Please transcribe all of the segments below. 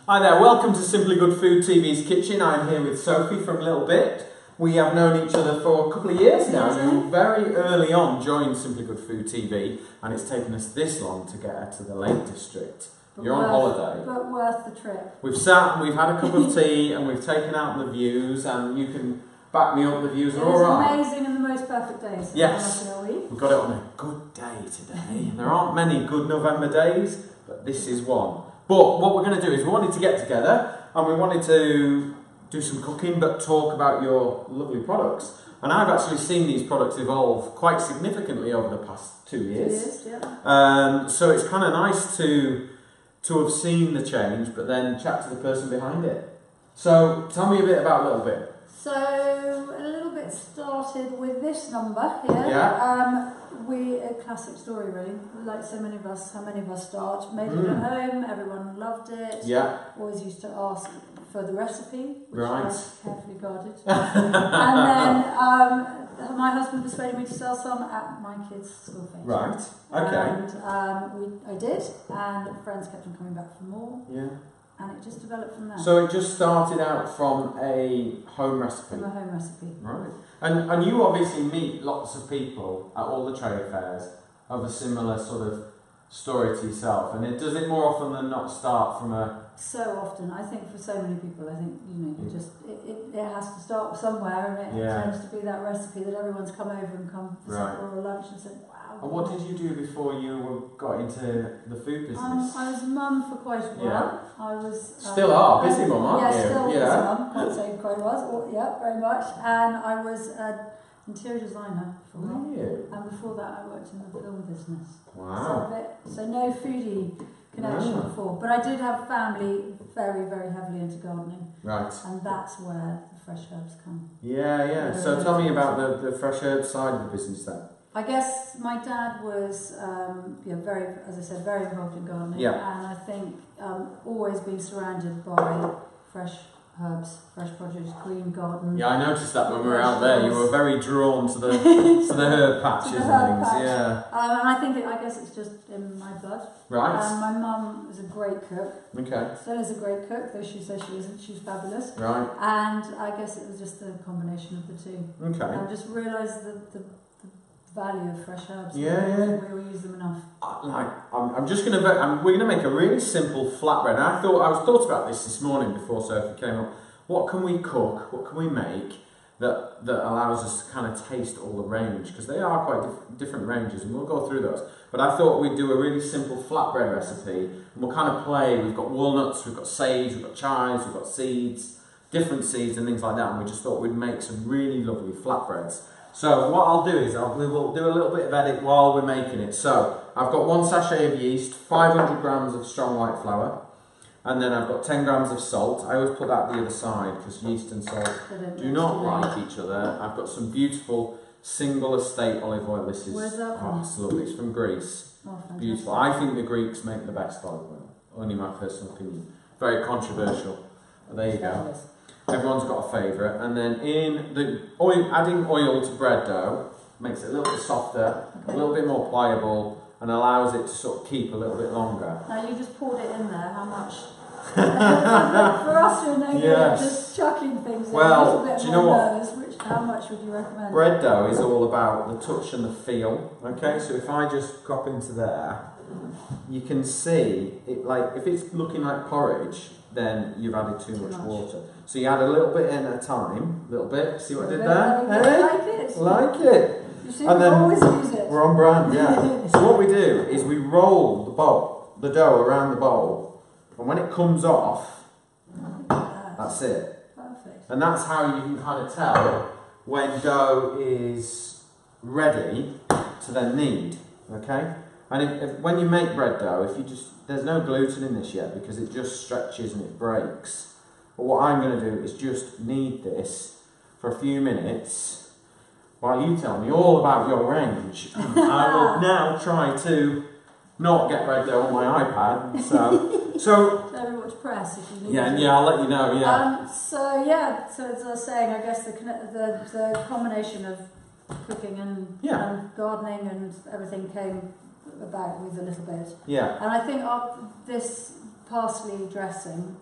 Hi there, welcome to Simply Good Food TV's kitchen. I'm here with Sophie from Little Bit. We have known each other for a couple of years now. You very early on joined Simply Good Food TV, and it's taken us this long to get her to the Lake District. You're on holiday. But worth the trip. We've sat and we've had a cup of tea and we've taken out the views, and you can back me up, the views are alright. Amazing and the most perfect days. Yes, we've got it on a good day today. There aren't many good November days, but this is one. But what we're going to do is we wanted to get together and we wanted to do some cooking but talk about your lovely products. And I've actually seen these products evolve quite significantly over the past 2 years. 2 years, yeah. So it's kind of nice to have seen the change but then chat to the person behind it. So tell me a bit about Little Bit. So a little bit started with this number here. Yeah. A classic story really, like so many of us, how many of us start, made it at home, everyone loved it. Yeah. Always used to ask for the recipe, which Right. I carefully guarded. And then my husband persuaded me to sell some at my kids' school fair. Right, okay. And I did, and friends kept on coming back for more. Yeah. And it just developed from there. So it just started out from a home recipe? From a home recipe. Right. And you obviously meet lots of people at all the trade fairs of a similar sort of story to yourself. And does it more often than not start from a... So often. I think for so many people, I think, you know, it has to start somewhere, and it tends to be that recipe that everyone's come over and come for supper or lunch and said, wow. And what did you do before you got into the food business? I was mum for quite a while. Yeah. I was... Still are, busy mum, aren't you? Still busy mum, can't say quite was. Yeah, very much. And I was an interior designer for a while. And before that I worked in the film business. Wow. So no foodie connection before. But I did have family very, very heavily into gardening. Right. And that's where the fresh herbs come. Yeah. So tell me about the fresh herbs side of the business then. I guess my dad was, very, as I said, very involved in gardening. Yeah. And I think always being surrounded by fresh herbs, fresh produce, green garden. Yeah, I noticed that when we were out there. You were very drawn to the herb patches and things. Yeah. And I guess it's just in my blood. Right. My mum was a great cook. Okay. Still is a great cook, though she says she isn't. She's fabulous. Right. And I guess it was just the combination of the two. Okay. And I just realised the value of fresh herbs. Yeah. We will use them enough. We're gonna make a really simple flatbread. And I thought about this morning before Sophie came up. What can we cook? What can we make that allows us to kind of taste all the range? Because they are quite different ranges, and we'll go through those. But I thought we'd do a really simple flatbread recipe, and we'll kind of play. We've got walnuts, we've got sage, we've got chives, we've got seeds, different seeds and things like that. And we just thought we'd make some really lovely flatbreads. So what I'll do is we will do a little bit of edit while we're making it. So I've got 1 sachet of yeast, 500 grams of strong white flour, and then I've got 10 grams of salt. I always put that the other side because yeast and salt do not like each other. I've got some beautiful single estate olive oil. This is, where's that from? It's lovely. It's from Greece. Oh, beautiful. I think the Greeks make the best olive oil. Only my personal opinion. Very controversial. But there you go. Everyone's got a favourite, and then adding oil to bread dough makes it a little bit softer, a little bit more pliable, and allows it to sort of keep a little bit longer. Now you just poured it in there. How much? For us, you're no good just chucking things in. Well, do you know what? How much would you recommend? Bread dough is all about the touch and the feel. Okay, so if I just drop into there, you can see it. Like if it's looking like porridge, then you've added too much water. So you add a little bit in at a time, little bit. See what I did there? Hey? Like it. You see, and then always use it. We're on brand, yeah. So what we do is we roll the dough around the bowl, and when it comes off, that's it. Perfect. And that's how you can kind of tell when dough is ready to then knead. Okay. And when you make bread dough, there's no gluten in this yet because it just stretches and it breaks. But what I'm going to do is just knead this for a few minutes while you tell me all about your range. I will now try to not get bread dough on my iPad. So very much press if you need. Yeah, I'll let you know. Yeah. So as I was saying, I guess the combination of cooking and gardening and everything came about with a little bit. Yeah. And I think this parsley dressing.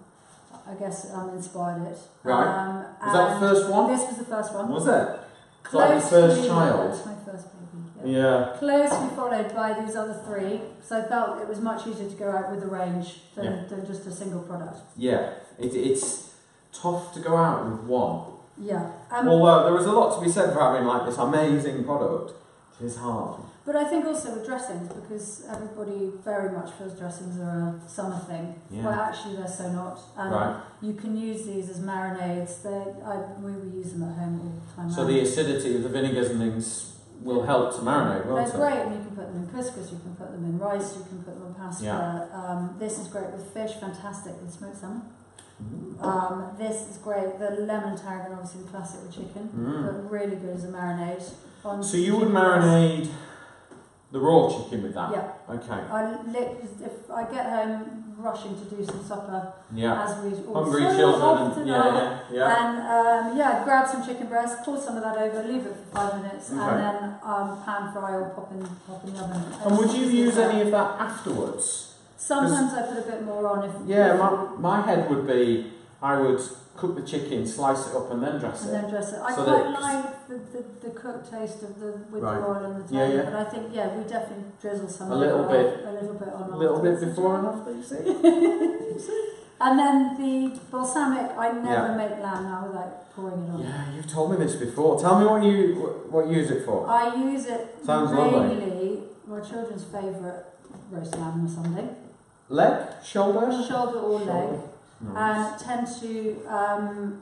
I guess inspired it. Right. Was that the first one? This was the first one. Was it? It's like your first child. That's my first baby. Yeah. Closely followed by these other three. So I felt it was much easier to go out with a range than just a single product. Yeah. It's tough to go out with one. Yeah. Although there is a lot to be said for having like this amazing product. It is hard. But I think also with dressings, because everybody very much feels dressings are a summer thing. Yeah. Well, actually they're so not. Right. You can use these as marinades. We use them at home all the time. So the acidity of the vinegars and things will help to marinate, won't it? They're great, and you can put them in couscous, you can put them in rice, you can put them in pasta. Yeah. This is great with fish, fantastic with smoked salmon. Mm. This is great. The lemon tarragon, obviously the classic with chicken, but really good as a marinade. So you would marinade the raw chicken with that? Yeah. Okay. If I get home rushing to do some supper, Yeah. as we all Hungry so children. often Yeah. and grab some chicken breast, pour some of that over, leave it for 5 minutes, Okay. and then pan fry or pop in the oven. And would you use any of that afterwards? Sometimes I put a bit more on if. Yeah, my head would be I would cook the chicken, slice it up, and then dress it. I so quite like the cooked taste of with the oil and the thyme, yeah. but I think we definitely drizzle some a little bit on. A little bit before and after, you see. And then the balsamic, I never make lamb now without pouring it on. Yeah, you've told me this before. Tell me what you use it for. I use it mainly, my children's favourite, roast lamb or something. Leg? Shoulder? Shoulder or leg. Nice. And tend to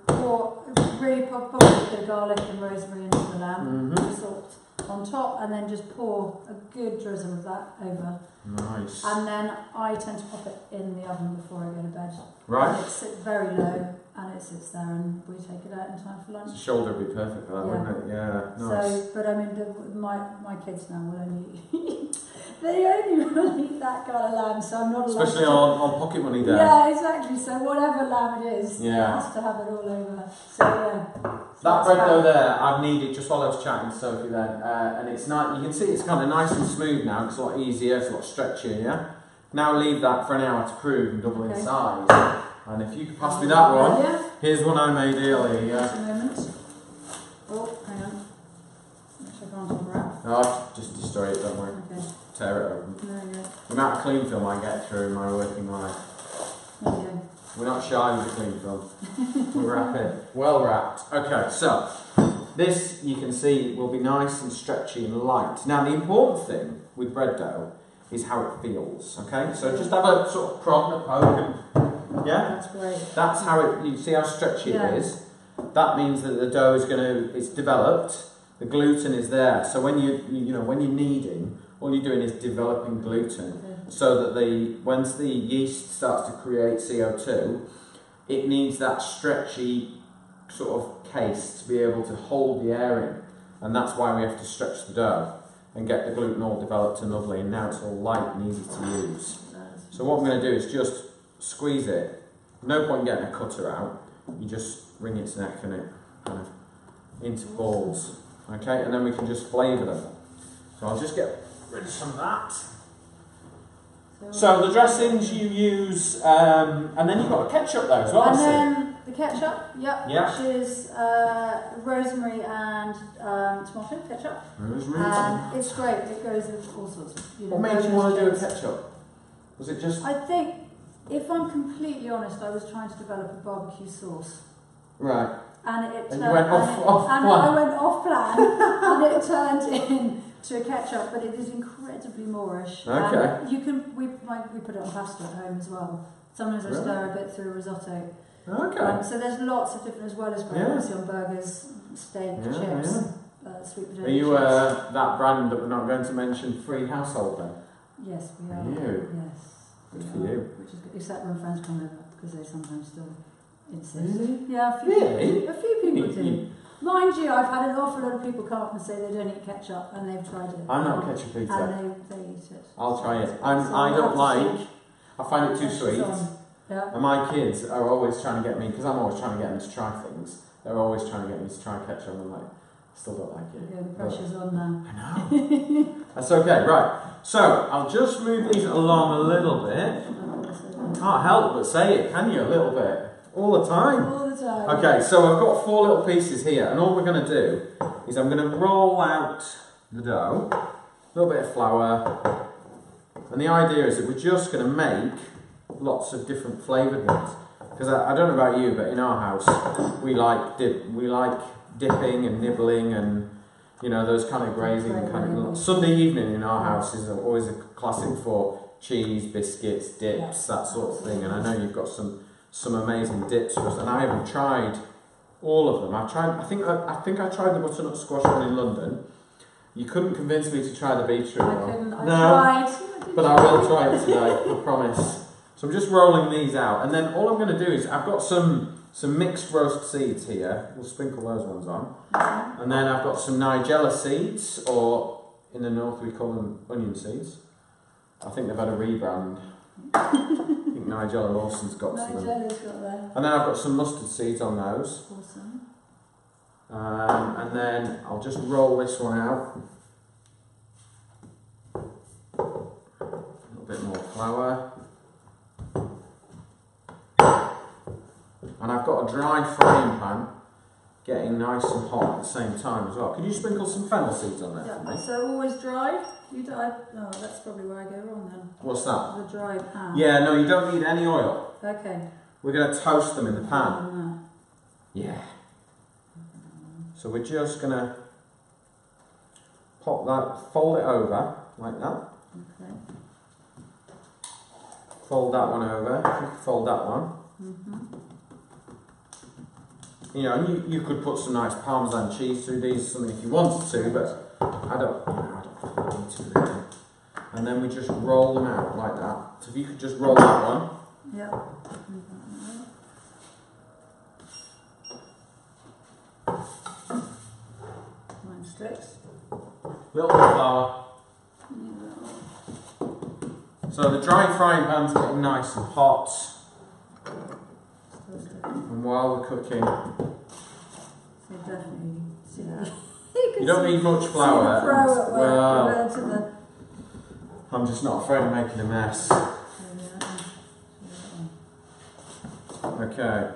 pop a bit of garlic and rosemary into the lamb, salt on top, and then just pour a good drizzle of that over. Nice. And then I tend to pop it in the oven before I go to bed. Right. And it sits very low, and it sits there, and we take it out in time for lunch. The shoulder would be perfect for that, wouldn't it? Yeah. Nice. So, but I mean, my kids now will only they only will eat that kind of lamb, so I'm not allowed. Especially on pocket money day. Yeah, exactly. So whatever lamb it is, it Yeah. has to have it all over. So yeah. That bread dough there, I've kneaded just while I was chatting to Sophie then, and it's nice. You can see it's kind of nice and smooth now. It's a lot easier, it's a lot stretchier. Yeah. Now leave that for an hour to prove and double in size. And if you could pass me that one, here's one I made earlier. Just a moment. Oh, hang on. Make sure I can't unwrap. Oh, just destroy it. Don't worry. Okay. Tear it open. There we go. The amount of clean film I get through in my working life. There we go. We're not shy with the clean film. We wrap it. Well wrapped. Okay, so this you can see will be nice and stretchy and light. Now the important thing with bread dough is how it feels. Okay, so just have a sort of prod and a poke, and That's great. that's how it. You see how stretchy it is. That means that the dough is it's developed. The gluten is there. So when when you're kneading, all you're doing is developing gluten. So that once the yeast starts to create CO2, it needs that stretchy sort of case to be able to hold the air in, and that's why we have to stretch the dough and get the gluten all developed and lovely, and now it's all light and easy to use. So what I'm going to do is just squeeze it. No point getting a cutter out, you just wring its neck and it kind of into balls, okay, and then we can just flavour them. So I'll just get rid of some of that. So the dressings you use, and then you've got a ketchup there as well. And then the ketchup, yeah. Which is rosemary and tomato ketchup. Rosemary. And it's great. It goes with all sorts. What made you want to do a ketchup? Was it just? I think, if I'm completely honest, I was trying to develop a barbecue sauce. Right. And it and turned, you went off plan. I went off plan, and it turned into a ketchup, but it is incredibly Moorish. Okay. We put it on pasta at home as well. Sometimes I stir a bit through a risotto. Okay. So there's lots of different, as well as great, obviously on burgers, steak, chips, sweet potato. Are you that brand that we're not going to mention, Free Household then? Yes, we are. You? Yes. Good for you. Which is good, except when friends come over, because they sometimes still insist. Really? Yeah, a few people do. Mind you, I've had an awful lot of people come up and say they don't eat ketchup, and they've tried it. I'm not a ketchup eater. And they eat it. I'll try it. I don't like. I find it too sweet. Yeah. And my kids are always trying to get me, because I'm always trying to get them to try things. They're always trying to get me to try ketchup. And I'm like, Still don't like it. Yeah, the pressure's on now. I know. That's okay, right. So, I'll just move these along a little bit. Can't help but say it, can you? A little bit. All the time. All the time. Okay, so I've got 4 little pieces here, and all we're going to do is I'm going to roll out the dough, a little bit of flour, and the idea is that we're just going to make lots of different flavoured ones. Because I don't know about you, but in our house we like dipping and nibbling and those kind of grazing kind of. Sunday evening in our house is always a classic for cheese, biscuits, dips, that sort of thing. And I know you've got some amazing dips for us, and I haven't tried all of them. I think I tried the butternut squash one in London. You couldn't convince me to try the beetroot one. I couldn't. I tried. But I will try it today, I promise. So I'm just rolling these out, and then all I'm going to do is I've got some mixed roast seeds here. We'll sprinkle those ones on, and then I've got some Nigella seeds, or in the north we call them onion seeds. I think they've had a rebrand. I think Nigella Lawson's got some. Nigella's got that. And then I've got some mustard seeds on those. Awesome. And then I'll just roll this one out. A little bit more flour. And I've got a dry frying pan getting nice and hot at the same time as well. Could you sprinkle some fennel seeds on there for me? So always dry? Oh, that's probably where I go wrong then. What's that? The dry pan. Yeah, no, you don't need any oil. Okay. We're going to toast them in the pan. Yeah. So we're just going to pop that, fold it over like that. Okay. Fold that one over, fold that one. And you could put some nice Parmesan cheese through these, something if you wanted to, but I don't need to really. And then we just roll them out like that. So if you could just roll that one. Yep. Mine sticks. Little bit of flour. So the dry frying pan's getting nice and hot. And while we're cooking, you don't need much flour. Well, I'm just not afraid of making a mess. Okay,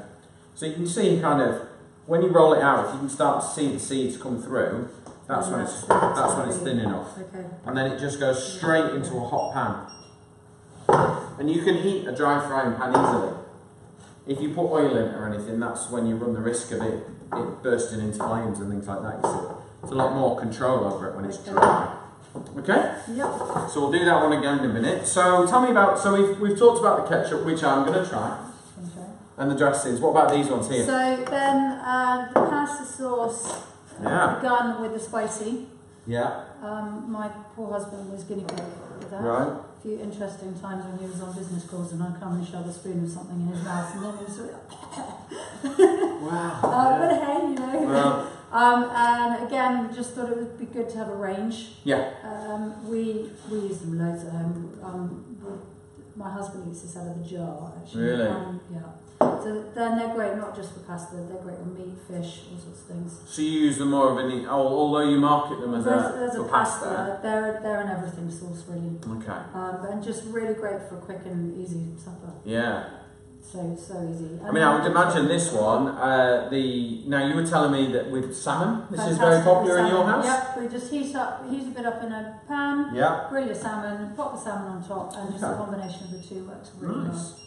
so you can see kind of when you roll it out, if you can start to see the seeds come through, that's when it's thin enough. Okay. And then it just goes straight into a hot pan. And you can heat a dry frying pan easily. If you put oil in it or anything, that's when you run the risk of it bursting into flames and things like that, you see. It's a lot more control over it when it's dry. Okay? Yep. So we'll do that one again in a minute. So tell me about, we've talked about the ketchup, which I'm going to try. Okay. And the dressings. What about these ones here? So then the pasta sauce begun with the spicy. Yeah. My poor husband was guinea pig with that. Right. A few interesting times when he was on business calls and I'd come and shove a spoon of something in his mouth and then he was sort of wow. but hey, Well. And again, just thought it would be good to have a range. Yeah. We use them loads at home. My husband eats this out of a jar, actually. Really? Yeah. So they're great, not just for pasta, they're great on meat, fish, all sorts of things. So you use them more of although you market them as there's for a pasta. They're an everything sauce, really. Okay. And just really great for a quick and easy supper. Yeah. So easy. I mean, I would imagine this one, now you were telling me that with salmon, this is Fantastic very popular in salmon. your house? Yep, we just heat a bit up in a pan, grill your salmon, pop the salmon on top, and just a combination of the two works really well.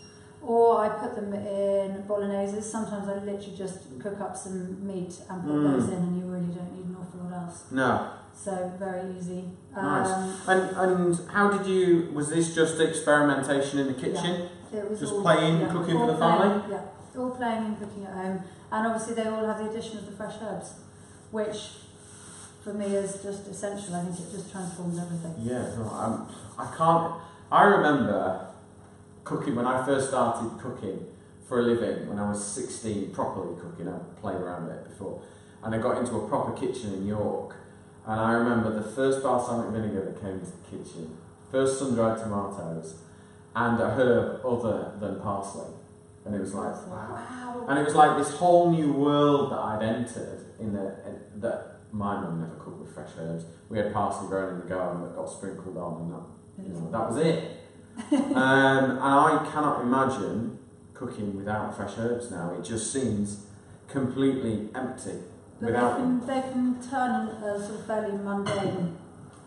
Or I put them in bolognese. Sometimes I literally just cook up some meat and put those in, and you really don't need an awful lot else. No. So very easy. Nice. And how did you? Was this just experimentation in the kitchen? Yeah, it was just all, playing, cooking for the family. Yeah, all playing and cooking at home, and obviously they all have the addition of the fresh herbs, which for me is just essential. I think it just transforms everything. Yeah, no, I can't. I remember cooking when I first started cooking for a living when I was 16, properly cooking. I played around with it before, and I got into a proper kitchen in York. And I remember the first balsamic vinegar that came into the kitchen, first sun-dried tomatoes, and a herb other than parsley. And it was like, wow. And it was like this whole new world that I'd entered that my mum never cooked with fresh herbs. We had parsley growing in the garden that got sprinkled on, and that was it. And I cannot imagine cooking without fresh herbs now. It just seems completely empty. But they can turn a sort of fairly mundane,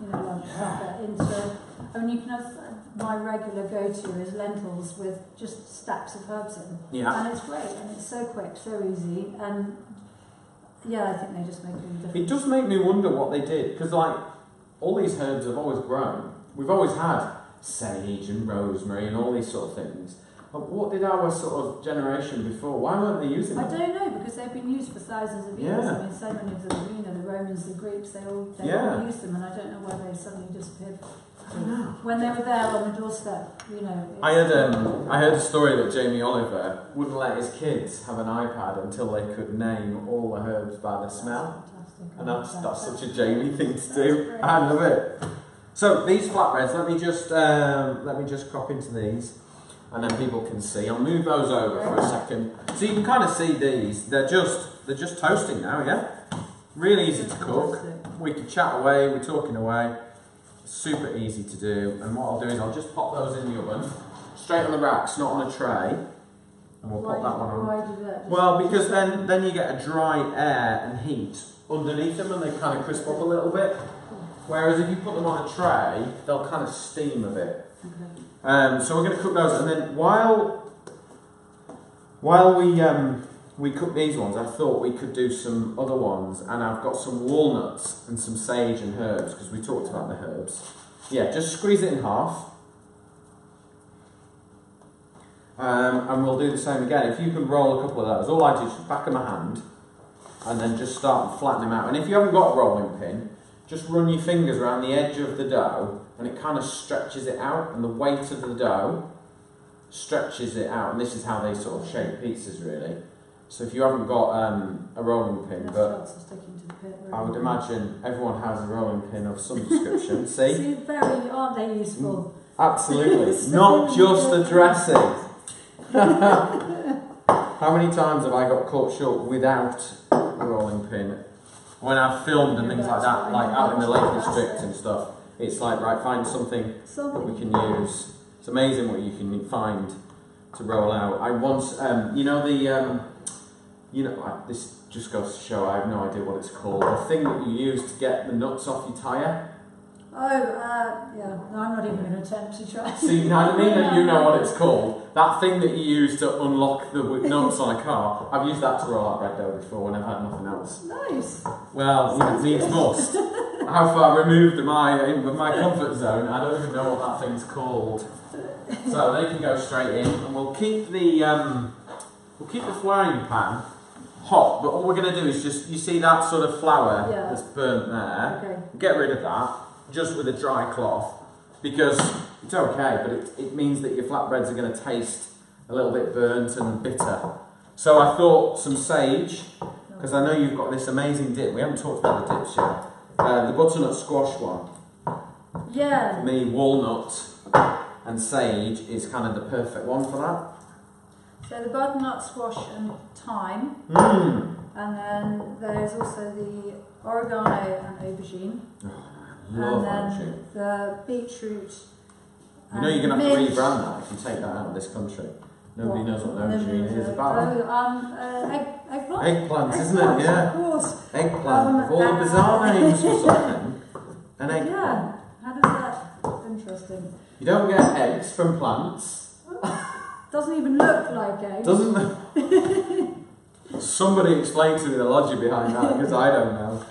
lunch into. I mean, you can have my regular go-to is lentils with just stacks of herbs in. Yeah. And it's great, and it's so quick, so easy, and I think they just make a difference. It does make me wonder what they did, because all these herbs have always grown. We've always had sage and rosemary and all these sort of things. But what did our sort of generation before? Why weren't they using them? I don't know, because they've been used for thousands of years. I mean, so many of them, the Romans, the Greeks, they all used them, and I don't know why they suddenly disappeared. When they were there on the doorstep, I heard a story that Jamie Oliver wouldn't let his kids have an iPad until they could name all the herbs by the smell. And that's such a Jamie thing to do. Great. I love it. So these flatbreads, let me just crop into these, and then people can see. I'll move those over for a second, so you can kind of see these. They're just toasting now, yeah. Really easy to cook. We can chat away. We're talking away. Super easy to do. And what I'll do is I'll just pop those in the oven, straight on the racks, not on a tray. And we'll pop that one on. Why do that? Well, because then you get a dry air and heat underneath them, and they kind of crisp up a little bit. Whereas if you put them on a tray, they'll kind of steam a bit. Okay. So we're going to cook those, and then while we cook these ones, I thought we could do some other ones, and I've got some walnuts and some sage and herbs, because we talked about the herbs. Yeah, just squeeze it in half. And we'll do the same again. If you can roll a couple of those, all I do is back of my hand, and then just start and flatten them out. And if you haven't got a rolling pin, just run your fingers around the edge of the dough, and it kind of stretches it out, and the weight of the dough stretches it out, and this is how they sort of shape pizzas, really. So if you haven't got a rolling pin, I would imagine everyone has a rolling pin of some description. See? Aren't they useful? Absolutely. Not just the dressing. How many times have I got caught short without a rolling pin? When I've filmed and things like that, like out in the Lake District and stuff, it's like, right, find something that we can use. It's amazing what you can find to roll out. I once, this just goes to show I have no idea what it's called. The thing that you use to get the nuts off your tyre. Yeah. No, I'm not even going to attempt to try. See, I mean that you know what it's called. That thing that you use to unlock the nuts on a car. I've used that to roll out bread dough before when I've had nothing else. Nice. Well, needs must. How far removed am I in my comfort zone? I don't even know what that thing's called. So they can go straight in, and we'll keep the frying pan hot. But all we're going to do is just, you see that sort of flour that's burnt there. Okay. Get rid of that. Just with a dry cloth, because it's okay, but it means that your flatbreads are going to taste a little bit burnt and bitter. So I thought some sage, because I know you've got this amazing dip. We haven't talked about the dips yet. The butternut squash one. Yeah. For me, walnut and sage is kind of the perfect one for that. So the butternut squash and thyme. And then there's also the oregano and aubergine. Love and then the beetroot. You know you're going to have to rebrand that if you take that out of this country. Nobody knows what an aubergine is about. Eggplant. Eggplant, isn't it? Yeah. Of course. Eggplant. Of all the bizarre names for something. An eggplant. Yeah. How does that? Interesting. You don't get eggs from plants. Doesn't even look like eggs. Doesn't. Somebody explain to me the logic behind that, because I don't know.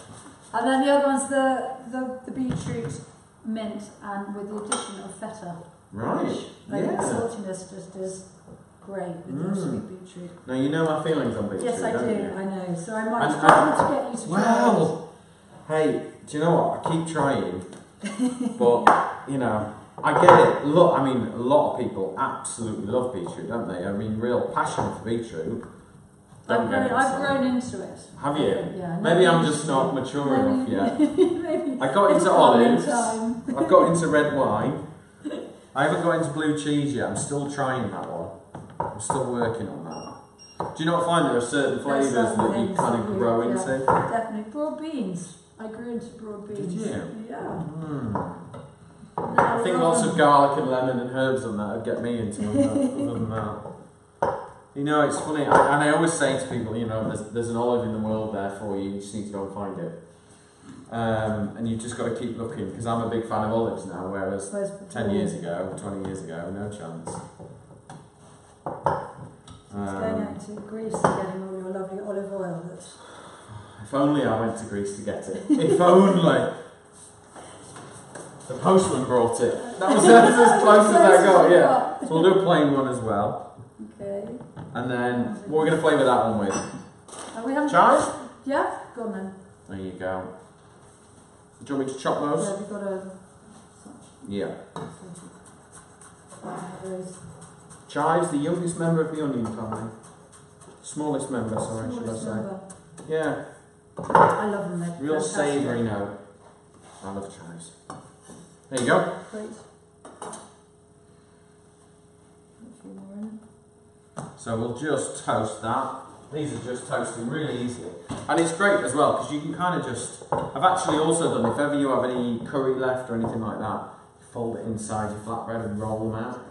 And then the other one's the beetroot mint, and with the addition of feta. Right. The saltiness just is great with the sweet beetroot. Now you know my feelings on beetroot. Yes, I do. You? I know. So I might struggle to get you to try. Well, hey, do you know what? I keep trying, but I get it. Look, I mean, a lot of people absolutely love beetroot, don't they? I mean, real passion for beetroot. I've grown into it. Have you? Yeah. Maybe I'm just not mature enough yet. I got into olives. I've got into red wine. I haven't got into blue cheese yet. I'm still trying that one. I'm still working on that. Do you not find there are certain flavours that you kind of grow into? Definitely. Broad beans. I grew into broad beans. Did you? Yeah. I think lots of garlic and lemon and herbs on that would get me into them. Other than that. You know, it's funny, and I always say to people, you know, there's an olive in the world there for you, you just need to go and find it. And you've just got to keep looking, because I'm a big fan of olives now, whereas 10 years ago, 20 years ago, no chance. Going out to Greece and getting all your lovely olive oil. If only I went to Greece to get it. If only. The postman brought it. That's as close as I got, yeah. So we'll do a plain one as well. Okay. And then, what are we going to flavour that one with? Chives? Yeah, go on then. There you go. Do you want me to chop those? Yeah, we've got a... Yeah. Chives, the youngest member of the onion family. Smallest member, sorry, should I say. Yeah. I love them. Real savoury note. I love chives. There you go. Great. So we'll just toast that. These are just toasting really easily. And it's great as well, because you can kind of just... I've actually also done, if ever you have any curry left or anything like that, fold it inside your flatbread and roll them out.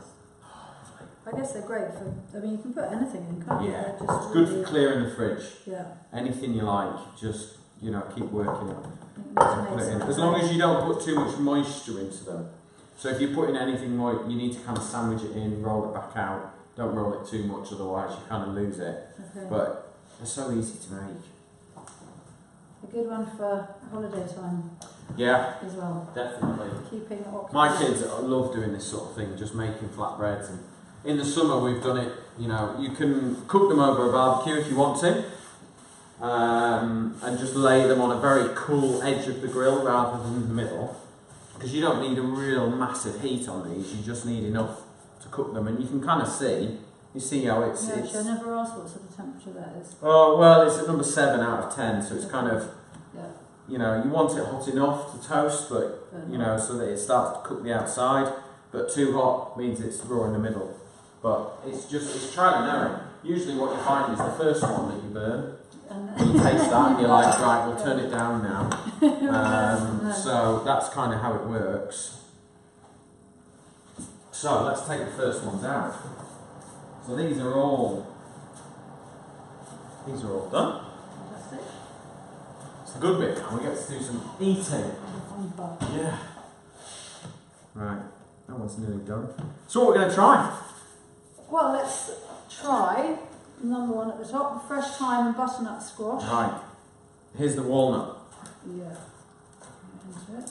I guess they're great for... I mean, you can put anything in, can't you? Yeah, just it's good for clearing the fridge. Yeah. Anything you like, just, you know, keep working it. Put it in. As long as you don't put too much moisture into them. So if you're putting anything moist, you need to kind of sandwich it in, roll it back out. Don't roll it too much, otherwise you kind of lose it. Okay. But they're so easy to make. A good one for holiday time. Yeah, as well. Definitely. Keeping it occupied. My kids love doing this sort of thing, just making flatbreads. And in the summer we've done it, you know, you can cook them over a barbecue if you want to. And just lay them on a very cool edge of the grill rather than the middle. Because you don't need a real massive heat on these, you just need enough to cook them. And you can kind of see, you see how it's... Yeah, I never asked what sort of temperature that is. Oh, well, it's at number 7 out of 10, so it's kind of... Yeah. You know, you want it hot enough to toast, but, you know, so that it starts to cook the outside. But too hot means it's raw in the middle. But it's trial and error. Usually what you find is the first one that you burn. And you taste that and you're like, right, we'll turn it down now. So that's kind of how it works. So let's take the first one down. So these are all done. Fantastic. It's the good bit now, we get to do some eating. Yeah. Right, that one's nearly done. So what we're going to try? Well, let's try number 1 at the top, the fresh thyme and butternut squash. Right. Here's the walnut. Yeah. Into it.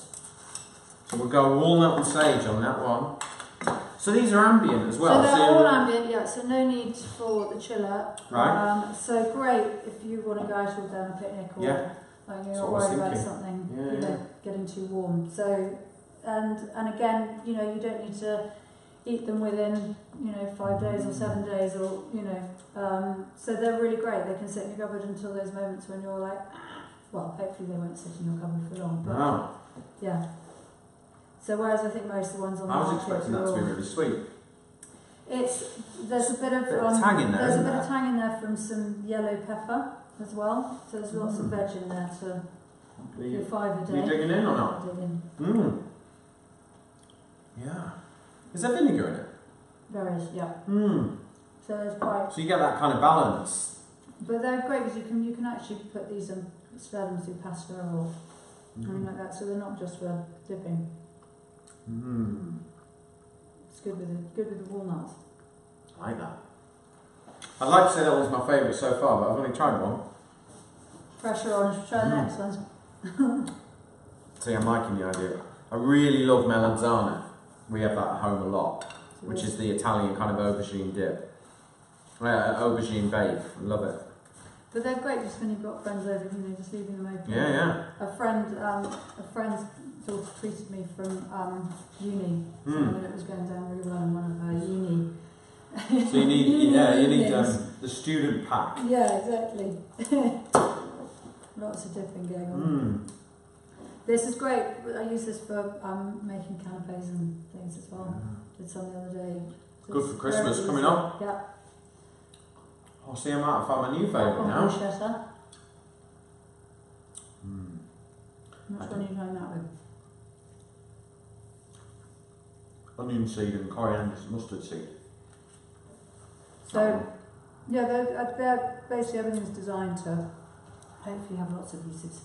So we'll go walnut and sage on that one. So these are ambient as well. So they're all ambient, yeah, so no need for the chiller. Right. So great if you want to go out all day on a picnic or like you're not worried about something getting too warm. So, and again, you know, you don't need to eat them within, you know, 5 days or 7 days or, you know, so they're really great. They can sit in your cupboard until those moments when you're like, well, hopefully they won't sit in your cupboard for long, but yeah. So whereas I think most of the ones on the market, I was expecting that to be really sweet. There's a bit of tang in there. There's a bit of tang in there from some yellow pepper as well. So there's lots of veg in there to do 5 a day. Are you digging in or not? Digging. Yeah. Is there vinegar in it? There is, yeah. So there's quite. So you get that kind of balance. But they're great because you can actually put these and stir them through pasta or something like that. So they're not just for dipping. It's good with the walnuts. I like that. I'd like to say that was my favourite so far, but I've only tried one. Fresh orange. Try the next one. See, I'm liking the idea. I really love melanzane. We have that at home a lot, which is the Italian kind of aubergine dip. Aubergine bake. I love it. But they're great just when you've got friends over, you know, just leaving them open. Yeah. A friend's daughter treated me from uni when it was going down really well in one of her uni. So you need the student pack. Yeah, exactly. Lots of dipping going on. This is great. I use this for making canapes and things as well. Did some the other day. Good for Christmas coming up. Yeah. Oh, see, I might have found my new favourite now. Bruschetta. Mm. Which one are you trying that with? Onion seed and coriander mustard seed. So, yeah, they're basically everything's designed to hopefully have lots of uses.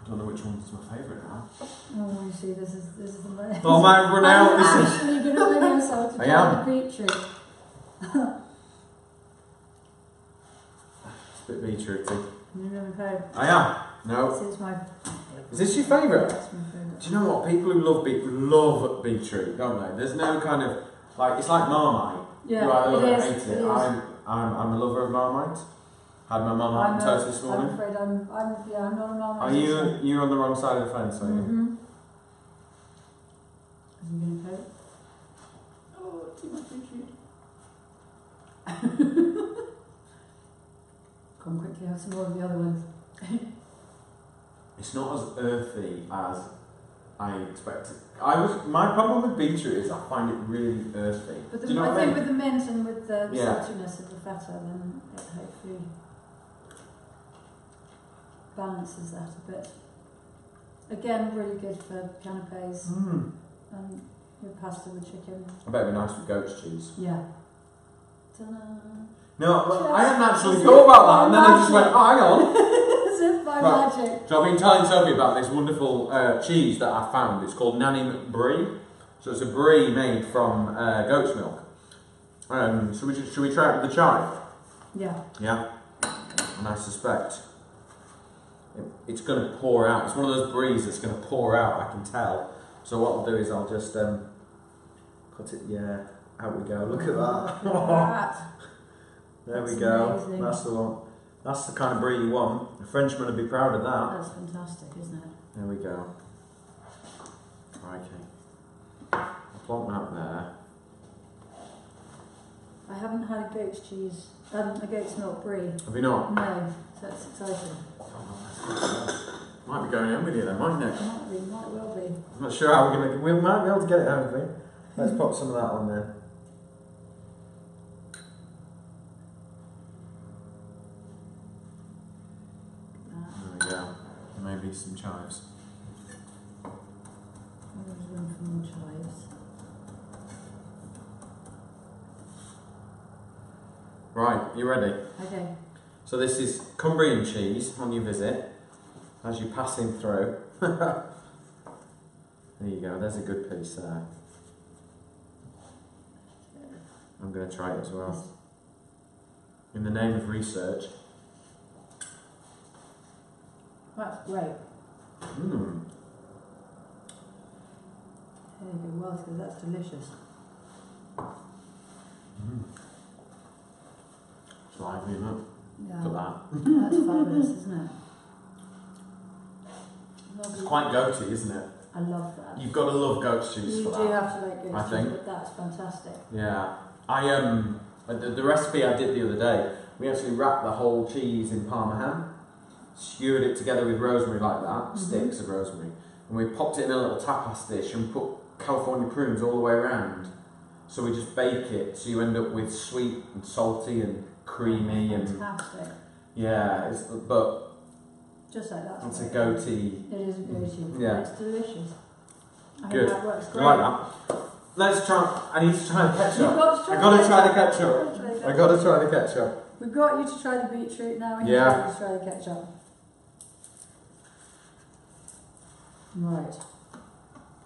I don't know which one's my favourite now. Oh, you see, this is the most. Oh, I might run out. I'm actually going to bring yourself to try the beetroot. It's a bit beetrooty. You've never heard. I am. No. This is my. Is this your favourite? That's my favourite. Do you know what? People who love beetroot, don't they? There's no kind of like it's like Marmite. Yeah, you either love it or hate it. I'm a lover of Marmite. Had my Marmite toast this morning. I'm afraid I'm not a Marmite. Are you on the wrong side of the fence? Are you? Mm-hmm. Is he going to pay? Oh, too much beetroot. Come quickly, have some more of the other ones. It's not as earthy as I expected. My problem with beetroot is I find it really earthy. But Do you know what I I think mean? with the mint and with the Yeah. saltiness of the feta, then it hopefully balances that a bit. Again, really good for canapes and with pasta with chicken. I bet it'd be nice with goat's cheese. Yeah. Ta-da. No, well, I hadn't actually thought about that, and then I just went, oh, hang on. As if by Right. magic. So I've been telling Sophie about this wonderful cheese that I found. It's called Nanny Brie. So it's a brie made from goat's milk. Should we try it with the chive? Yeah. Yeah. And I suspect it's going to pour out. It's one of those bries that's going to pour out, I can tell. So what I'll do is I'll just put it, yeah, out we go. Look at that. Look at that. There That's we go. amazing. That's the one. That's the kind of brie you want. A Frenchman would be proud of that. That's fantastic, isn't it? There we go. Okay. I'll plonk that there. I haven't had a goat's cheese, a goat's milk brie. Have you not? No, so that's exciting. Might be going home with you then, mightn't it? Might well be. I'm not sure how we might be able to get it home with me. Let's pop some of that on there. There we go. Maybe some chives. There's room for more chives. Right, you ready? Okay. So this is Cumbrian cheese on your visit, as you're passing through. There you go, there's a good piece there. I'm going to try it as well. In the name of research. That's great. Mmm. There you go, well, because that's delicious. Mm. It's lively, isn't it? Yeah. Look at That's fabulous, isn't it? that. It's quite goaty, isn't it? I love that. You've got to love goat's cheese You for do that. have to like goat's I cheese, think. but that's fantastic. Yeah. The recipe I did the other day, we actually wrapped the whole cheese in Parma ham, skewered it together with rosemary like that, sticks of rosemary, and we popped it in a little tapas dish and put California prunes all the way around. So we just bake it, so you end up with sweet and salty and creamy and Fantastic. yeah, but Just like that. it's a goatee. It is a goatee. Yeah. It's delicious. I Good. hope that works I great. like that. Let's try. I need to try the ketchup. You've got to try I got to the try the ketchup. ketchup. I got to try the ketchup. We've got you to try the beetroot now. We Yeah. need you to try the ketchup. Right.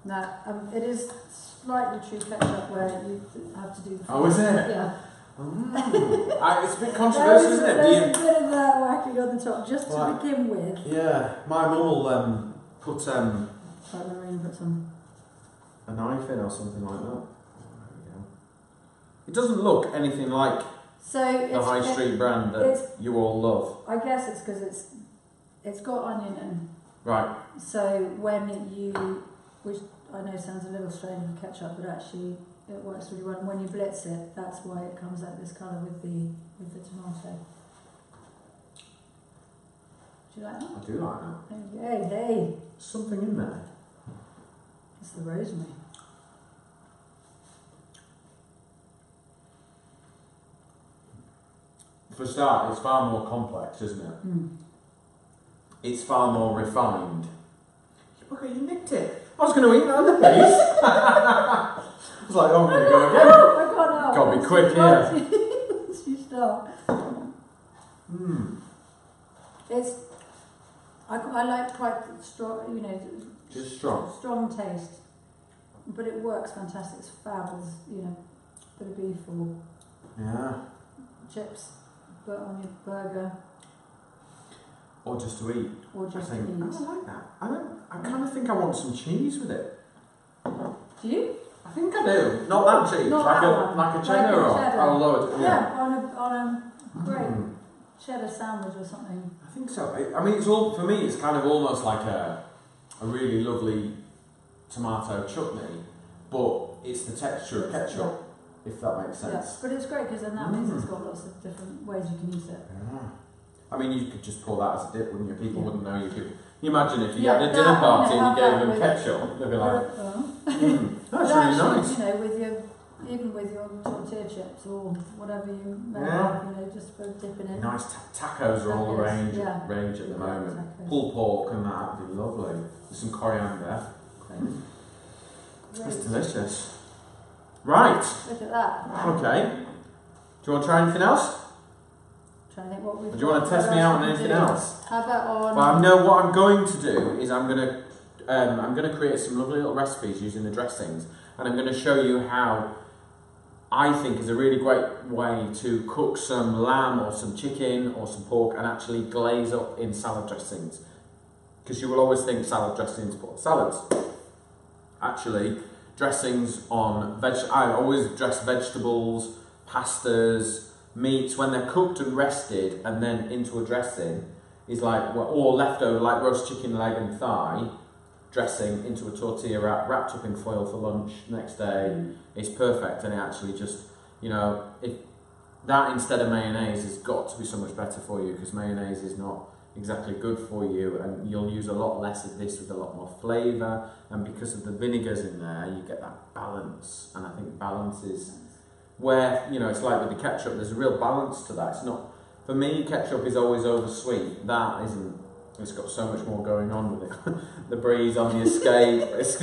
Now, it is slightly true ketchup where you have to do the. Oh, is it? Yeah. It's a bit controversial, isn't it? There's a bit of that whacking on the top, just to Right. begin with. Yeah, my mum will put Like Lorraine put some. a knife in or something like that. There we go. It doesn't look anything like So the high street brand that you all love. I guess it's because it's got onion in. Right. So when which I know sounds a little strange with ketchup, but actually it works really well. And when you blitz it, that's why it comes out this colour with the tomato. Do you like that? I do like that. Hey. Something in there. It's the rosemary. for a start, it's far more complex, isn't it? Mm. It's far more refined. Okay, you nicked it. I was going to eat that other piece. I was like, oh, I'm going to go again. I can't help. Got to be quick here. You start. It's. I like quite strong, you know. Just strong. Strong taste, but it works fantastic. It's fab as, you know, bit of beef or chips, but on your burger. Or just to eat. Or just to eat. I like that. I kind of think I want some cheese with it. Do you? I think I do. Not that cheese. Not like that a cheddar or I'll load it. Yeah, on a great cheddar sandwich or something. I think so. I mean, it's all, for me, it's kind of almost like a really lovely tomato chutney, but it's the texture of ketchup, if that makes sense. Yeah, but it's great because then that means it's got lots of different ways you can eat it. Yeah. I mean, you could just pour that as a dip, wouldn't you? People wouldn't know you could. You imagine if you had a dinner party and you gave them ketchup, they'd be like, that's really nice. You know, even with your tortilla chips or whatever you may have, you know, just for dipping in. Nice tacos are all the range at the moment. Tacos. Pulled pork and that would be lovely. With some coriander. It's delicious. Right. Look at that. Okay. Do you want to try anything else? Trying to think what we've Or do you want to test me out on anything else? How about on? Well, I know what I'm going to do is I'm going to create some lovely little recipes using the dressings, and I'm going to show you how I think is a really great way to cook some lamb or some chicken or some pork and actually glaze up in salad dressings. Because you will always think salad dressings for salads. Actually, dressings on I always dress vegetables, pastas, meats when they're cooked and rested and then into a dressing is like, or leftover like roast chicken leg and thigh dressing into a tortilla wrapped up in foil for lunch next day. It's perfect, and it actually just, you know, if that instead of mayonnaise has got to be so much better for you, because mayonnaise is not exactly good for you, and you'll use a lot less of this with a lot more flavour, and because of the vinegars in there you get that balance, and I think balance is where, you know, it's like with the ketchup, there's a real balance to that. It's not, for me, ketchup is always over sweet. That isn't. It's got so much more going on with it. The breeze on the escape. It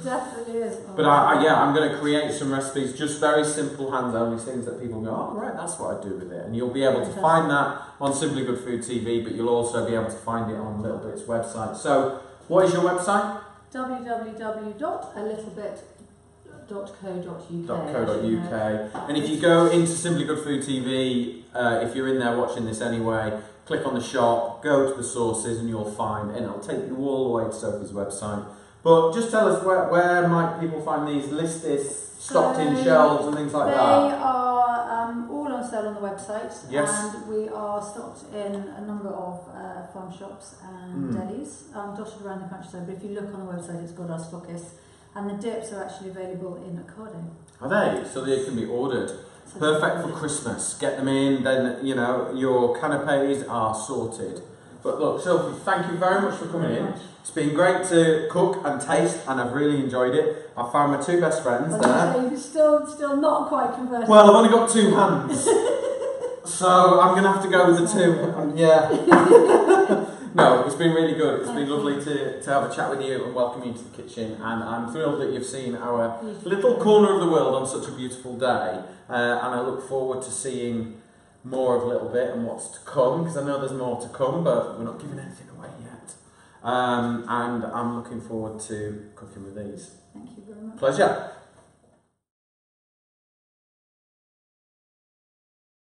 definitely is. But I'm going to create some recipes, just very simple, hands-only things that people go, oh right, that's what I do with it. And you'll be able to find that on Simply Good Food TV, but you'll also be able to find it on Little Bit's website. So, what is your website? www.alittlebit.co.uk. And if you go into Simply Good Food TV, if you're in there watching this anyway, click on the shop, go to the sources, and you'll find, and it'll take you all the way to Sophie's website. But just tell us where might people find these listed, stocked in shelves and things like that? They are all on sale on the website, yes. And we are stocked in a number of farm shops and delis dotted around the countryside. But if you look on the website, it's got our stockists, and the dips are actually available in Ocado. Are they? So they can be ordered. Perfect for Christmas. Get them in, then, you know, your canapes are sorted. But look, Sophie, thank you very much for coming in. It's been great to cook and taste, and I've really enjoyed it. I found my two best friends there. You're still not quite converted. Well, I've only got two hands, so I'm going to have to go with the two. Yeah. No, it's been really good. It's been lovely to have a chat with you and welcome you to the kitchen. And I'm thrilled that you've seen our little corner of the world on such a beautiful day. And I look forward to seeing more of Little Bit and what's to come, because I know there's more to come, but we're not giving anything away yet. And I'm looking forward to cooking with these. Thank you very much. Pleasure.